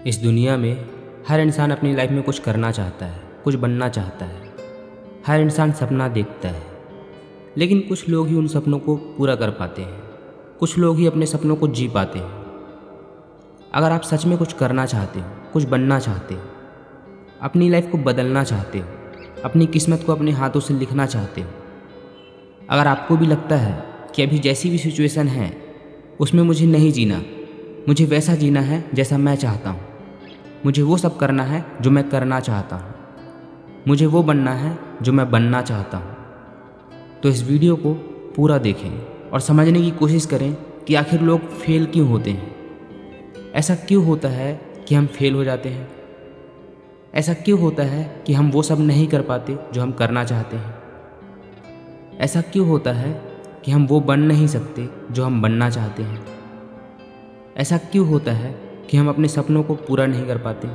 इस दुनिया में हर इंसान अपनी लाइफ में कुछ करना चाहता है, कुछ बनना चाहता है। हर इंसान सपना देखता है, लेकिन कुछ लोग ही उन सपनों को पूरा कर पाते हैं। कुछ लोग ही अपने सपनों को जी पाते हैं। अगर आप सच में कुछ करना चाहते हो, कुछ बनना चाहते हो, अपनी लाइफ को बदलना चाहते हो, अपनी किस्मत को अपने हाथों से लिखना चाहते हो, अगर आपको भी लगता है कि अभी जैसी भी सिचुएशन है उसमें मुझे नहीं जीना, मुझे वैसा जीना है जैसा मैं चाहता हूँ, मुझे वो सब करना है जो मैं करना चाहता हूँ, मुझे वो बनना है जो मैं बनना चाहता हूँ, तो इस वीडियो को पूरा देखें और समझने की कोशिश करें कि आखिर लोग फेल क्यों होते हैं। ऐसा क्यों होता है कि हम फेल हो जाते हैं? ऐसा क्यों होता है कि हम वो सब नहीं कर पाते जो हम करना चाहते हैं? ऐसा क्यों होता है कि हम वो बन नहीं सकते जो हम बनना चाहते हैं? ऐसा क्यों होता है कि हम अपने सपनों को पूरा नहीं कर पाते?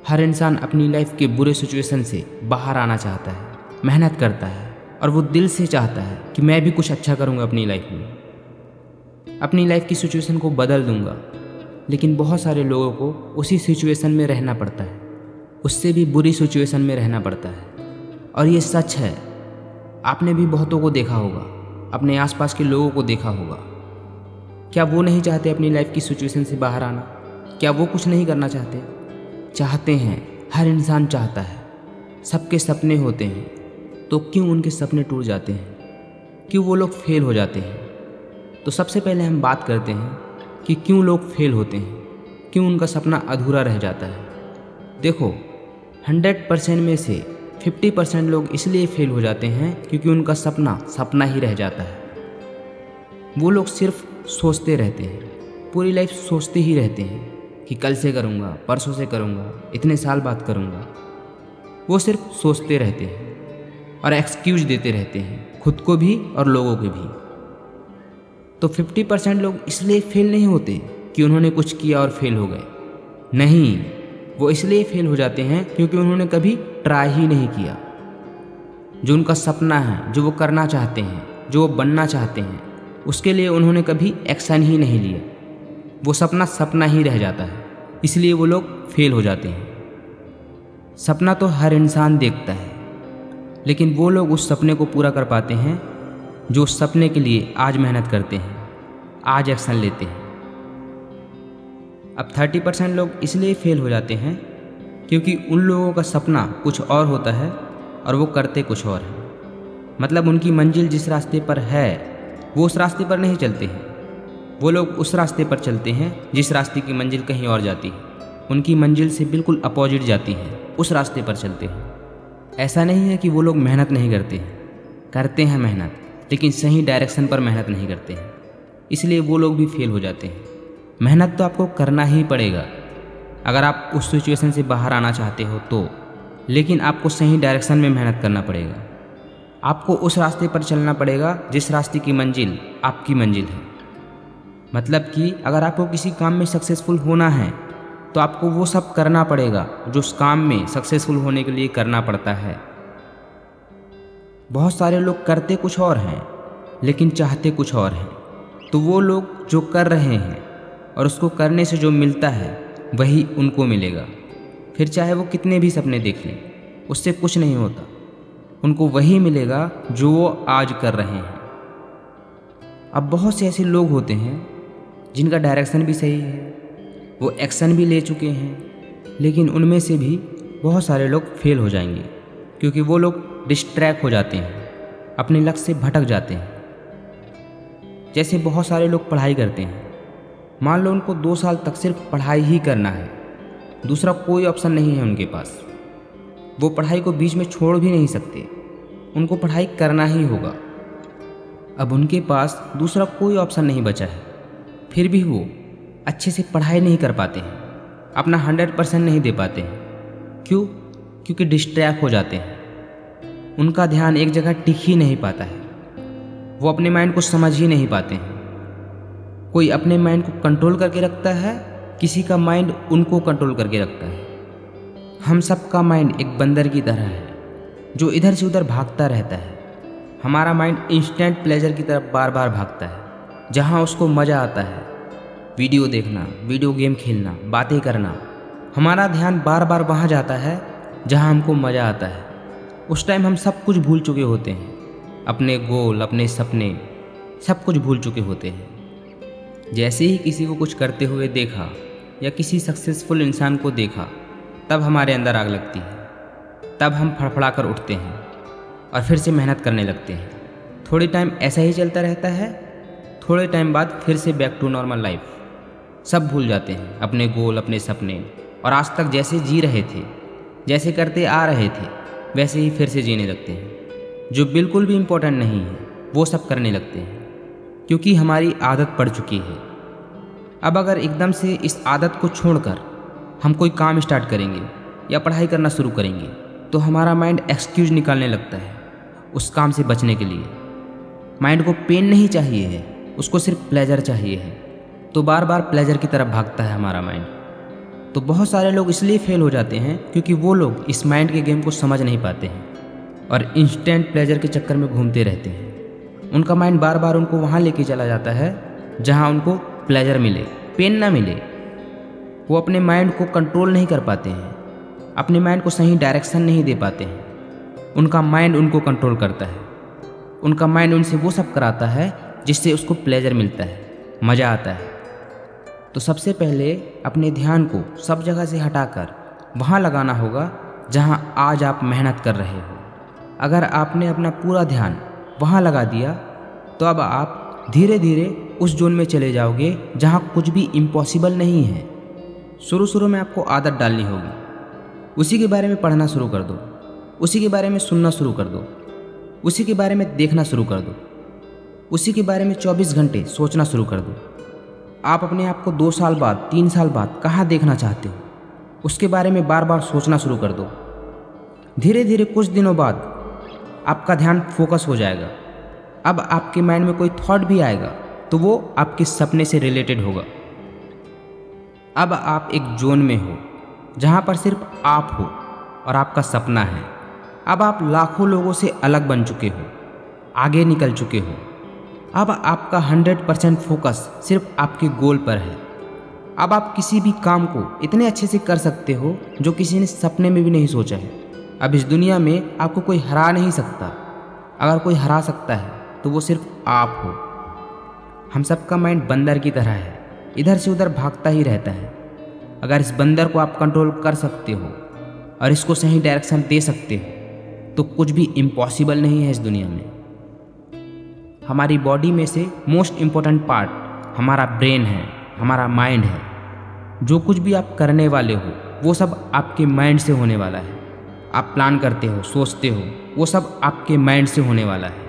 हर इंसान अपनी लाइफ के बुरे सिचुएशन से बाहर आना चाहता है, मेहनत करता है और वो दिल से चाहता है कि मैं भी कुछ अच्छा करूँगा अपनी लाइफ में, अपनी लाइफ की सिचुएशन को बदल दूँगा। लेकिन बहुत सारे लोगों को उसी सिचुएशन में रहना पड़ता है, उससे भी बुरी सिचुएशन में रहना पड़ता है। और ये सच है, आपने भी बहुतों को देखा होगा, अपने आसपास के लोगों को देखा होगा। क्या वो नहीं चाहते अपनी लाइफ की सिचुएशन से बाहर आना? क्या वो कुछ नहीं करना चाहते? चाहते हैं, हर इंसान चाहता है, सबके सपने होते हैं। तो क्यों उनके सपने टूट जाते हैं? क्यों वो लोग फेल हो जाते हैं? तो सबसे पहले हम बात करते हैं कि क्यों लोग फेल होते हैं, क्यों उनका सपना अधूरा रह जाता है। देखो, 100% में से 50% लोग इसलिए फेल हो जाते हैं क्योंकि उनका सपना सपना ही रह जाता है। वो लोग सिर्फ सोचते रहते हैं, पूरी लाइफ सोचते ही रहते हैं कि कल से करूँगा, परसों से करूँगा, इतने साल बाद करूँगा। वो सिर्फ सोचते रहते हैं और एक्सक्यूज देते रहते हैं, खुद को भी और लोगों को भी। तो 50% लोग इसलिए फेल नहीं होते कि उन्होंने कुछ किया और फेल हो गए। नहीं, वो इसलिए फेल हो जाते हैं क्योंकि उन्होंने कभी ट्राई ही नहीं किया। जो उनका सपना है, जो वो करना चाहते हैं, जो वो बनना चाहते हैं, उसके लिए उन्होंने कभी एक्शन ही नहीं लिया। वो सपना सपना ही रह जाता है, इसलिए वो लोग फेल हो जाते हैं। सपना तो हर इंसान देखता है, लेकिन वो लोग उस सपने को पूरा कर पाते हैं जो उस सपने के लिए आज मेहनत करते हैं, आज एक्शन लेते हैं। अब 30% लोग इसलिए फेल हो जाते हैं क्योंकि उन लोगों का सपना कुछ और होता है और वो करते कुछ और है। मतलब उनकी मंजिल जिस रास्ते पर है वो उस रास्ते पर नहीं चलते हैं। वो लोग उस रास्ते पर चलते हैं जिस रास्ते की मंजिल कहीं और जाती है। उनकी मंजिल से बिल्कुल अपोजिट जाती है, उस रास्ते पर चलते हैं। ऐसा नहीं है कि वो लोग मेहनत नहीं करते हैं, करते हैं मेहनत, लेकिन सही डायरेक्शन पर मेहनत नहीं करते हैं, इसलिए वो लोग भी फेल हो जाते हैं। मेहनत तो आपको करना ही पड़ेगा अगर आप उस सिचुएशन से बाहर आना चाहते हो तो, लेकिन आपको सही डायरेक्शन में मेहनत करना पड़ेगा। आपको उस रास्ते पर चलना पड़ेगा जिस रास्ते की मंजिल आपकी मंजिल है। मतलब कि अगर आपको किसी काम में सक्सेसफुल होना है तो आपको वो सब करना पड़ेगा जो उस काम में सक्सेसफुल होने के लिए करना पड़ता है। बहुत सारे लोग करते कुछ और हैं लेकिन चाहते कुछ और हैं। तो वो लोग जो कर रहे हैं और उसको करने से जो मिलता है वही उनको मिलेगा। फिर चाहे वो कितने भी सपने देख लें, उससे कुछ नहीं होता। उनको वही मिलेगा जो वो आज कर रहे हैं। अब बहुत से ऐसे लोग होते हैं जिनका डायरेक्शन भी सही है, वो एक्शन भी ले चुके हैं, लेकिन उनमें से भी बहुत सारे लोग फेल हो जाएंगे क्योंकि वो लोग डिस्ट्रैक्ट हो जाते हैं, अपने लक्ष्य से भटक जाते हैं। जैसे बहुत सारे लोग पढ़ाई करते हैं, मान लो उनको 2 साल तक सिर्फ पढ़ाई ही करना है, दूसरा कोई ऑप्शन नहीं है उनके पास। वो पढ़ाई को बीच में छोड़ भी नहीं सकते, उनको पढ़ाई करना ही होगा। अब उनके पास दूसरा कोई ऑप्शन नहीं बचा है, फिर भी वो अच्छे से पढ़ाई नहीं कर पाते हैं, अपना 100% नहीं दे पाते हैं। क्यों? क्योंकि डिस्ट्रैक्ट हो जाते हैं। उनका ध्यान एक जगह टिक ही नहीं पाता है, वो अपने माइंड को समझ ही नहीं पाते हैं। कोई अपने माइंड को कंट्रोल करके रखता है, किसी का माइंड उनको कंट्रोल करके रखता है। हम सब का माइंड एक बंदर की तरह है जो इधर से उधर भागता रहता है। हमारा माइंड इंस्टेंट प्लेजर की तरफ बार बार भागता है, जहाँ उसको मज़ा आता है, वीडियो देखना, वीडियो गेम खेलना, बातें करना, हमारा ध्यान बार बार वहाँ जाता है जहाँ हमको मज़ा आता है। उस टाइम हम सब कुछ भूल चुके होते हैं, अपने गोल, अपने सपने, सब कुछ भूल चुके होते हैं। जैसे ही किसी को कुछ करते हुए देखा या किसी सक्सेसफुल इंसान को देखा, तब हमारे अंदर आग लगती है। तब हम फड़फड़ा कर उठते हैं और फिर से मेहनत करने लगते हैं। थोड़ी टाइम ऐसा ही चलता रहता है, थोड़े टाइम बाद फिर से बैक टू नॉर्मल लाइफ। सब भूल जाते हैं, अपने गोल, अपने सपने, और आज तक जैसे जी रहे थे, जैसे करते आ रहे थे, वैसे ही फिर से जीने लगते हैं। जो बिल्कुल भी इम्पोर्टेंट नहीं है वो सब करने लगते हैं, क्योंकि हमारी आदत पड़ चुकी है। अब अगर एकदम से इस आदत को छोड़कर हम कोई काम स्टार्ट करेंगे या पढ़ाई करना शुरू करेंगे, तो हमारा माइंड एक्सक्यूज निकालने लगता है उस काम से बचने के लिए। माइंड को पेन नहीं चाहिए है, उसको सिर्फ प्लेजर चाहिए है, तो बार बार प्लेजर की तरफ भागता है हमारा माइंड। तो बहुत सारे लोग इसलिए फेल हो जाते हैं क्योंकि वो लोग इस माइंड के गेम को समझ नहीं पाते हैं और इंस्टेंट प्लेजर के चक्कर में घूमते रहते हैं। उनका माइंड बार बार उनको वहाँ लेके चला जाता है जहाँ उनको प्लेजर मिले, पेन ना मिले। वो अपने माइंड को कंट्रोल नहीं कर पाते हैं, अपने माइंड को सही डायरेक्शन नहीं दे पाते हैं। उनका माइंड उनको कंट्रोल करता है, उनका माइंड उनसे वो सब कराता है जिससे उसको प्लेजर मिलता है, मज़ा आता है। तो सबसे पहले अपने ध्यान को सब जगह से हटाकर वहाँ लगाना होगा जहाँ आज आप मेहनत कर रहे हो। अगर आपने अपना पूरा ध्यान वहाँ लगा दिया तो अब आप धीरे धीरे उस जोन में चले जाओगे जहाँ कुछ भी इम्पॉसिबल नहीं है। शुरू में आपको आदत डालनी होगी, उसी के बारे में पढ़ना शुरू कर दो, उसी के बारे में सुनना शुरू कर दो, उसी के बारे में देखना शुरू कर दो, उसी के बारे में 24 घंटे सोचना शुरू कर दो। आप अपने आप को 2 साल बाद, 3 साल बाद कहाँ देखना चाहते हो, उसके बारे में बार बार सोचना शुरू कर दो। धीरे धीरे कुछ दिनों बाद आपका ध्यान फोकस हो जाएगा। अब आपके माइंड में कोई थॉट भी आएगा तो वो आपके सपने से रिलेटेड होगा। अब आप एक जोन में हो जहाँ पर सिर्फ आप हो और आपका सपना है। अब आप लाखों लोगों से अलग बन चुके हो, आगे निकल चुके हो। अब आपका 100% फोकस सिर्फ आपके गोल पर है। अब आप किसी भी काम को इतने अच्छे से कर सकते हो जो किसी ने सपने में भी नहीं सोचा है। अब इस दुनिया में आपको कोई हरा नहीं सकता। अगर कोई हरा सकता है तो वो सिर्फ आप हो। हम सबका माइंड बंदर की तरह है, इधर से उधर भागता ही रहता है। अगर इस बंदर को आप कंट्रोल कर सकते हो और इसको सही डायरेक्शन दे सकते हो तो कुछ भी इम्पॉसिबल नहीं है इस दुनिया में। हमारी बॉडी में से मोस्ट इम्पोर्टेंट पार्ट हमारा ब्रेन है, हमारा माइंड है। जो कुछ भी आप करने वाले हो वो सब आपके माइंड से होने वाला है। आप प्लान करते हो, सोचते हो, वो सब आपके माइंड से होने वाला है।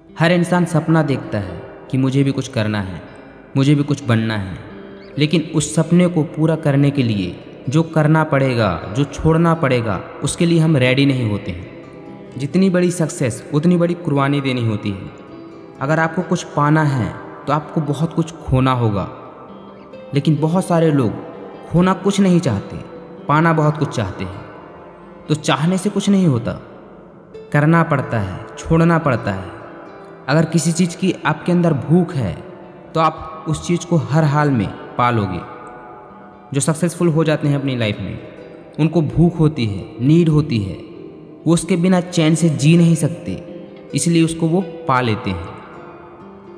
हर इंसान सपना देखता है कि मुझे भी कुछ करना है, मुझे भी कुछ बनना है, लेकिन उस सपने को पूरा करने के लिए जो करना पड़ेगा, जो छोड़ना पड़ेगा, उसके लिए हम रेडी नहीं होते हैं। जितनी बड़ी सक्सेस उतनी बड़ी कुर्बानी देनी होती है। अगर आपको कुछ पाना है तो आपको बहुत कुछ खोना होगा, लेकिन बहुत सारे लोग खोना कुछ नहीं चाहते, पाना बहुत कुछ चाहते हैं। तो चाहने से कुछ नहीं होता, करना पड़ता है, छोड़ना पड़ता है। अगर किसी चीज़ की आपके अंदर भूख है तो आप उस चीज़ को हर हाल में पालोगे। जो सक्सेसफुल हो जाते हैं अपनी लाइफ में, उनको भूख होती है, नीड होती है, वो उसके बिना चैन से जी नहीं सकते, इसलिए उसको वो पा लेते हैं।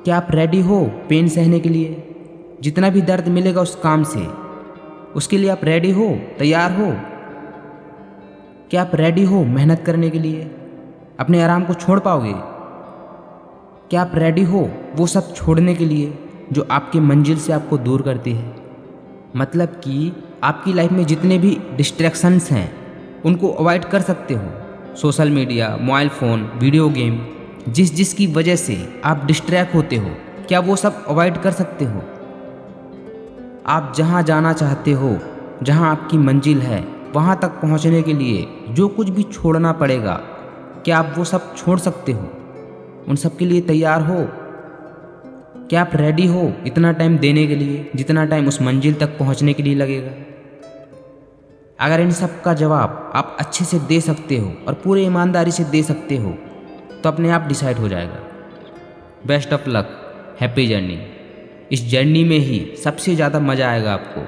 क्या आप रेडी हो पेन सहने के लिए? जितना भी दर्द मिलेगा उस काम से, उसके लिए आप रेडी हो, तैयार हो? क्या आप रेडी हो मेहनत करने के लिए? अपने आराम को छोड़ पाओगे? क्या आप रेडी हो वो सब छोड़ने के लिए जो आपकी मंजिल से आपको दूर करती है? मतलब कि आपकी लाइफ में जितने भी डिस्ट्रैक्शंस हैं उनको अवॉइड कर सकते हो। Social media, mobile phone, video game, जिसकी वजह से आप डिस्ट्रैक्ट होते हो, क्या वो सब अवॉइड कर सकते हो? आप जहाँ जाना चाहते हो, जहाँ आपकी मंजिल है, वहाँ तक पहुँचने के लिए जो कुछ भी छोड़ना पड़ेगा, क्या आप वो सब छोड़ सकते हो? उन सब के लिए तैयार हो? क्या आप रेडी हो इतना टाइम देने के लिए जितना टाइम उस मंजिल तक पहुँचने के लिए लगेगा? अगर इन सब का जवाब आप अच्छे से दे सकते हो और पूरे ईमानदारी से दे सकते हो तो अपने आप डिसाइड हो जाएगा। Best of luck, happy journey. इस जर्नी में ही सबसे ज़्यादा मज़ा आएगा आपको।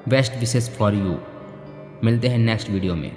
Best wishes for you. मिलते हैं नेक्स्ट वीडियो में।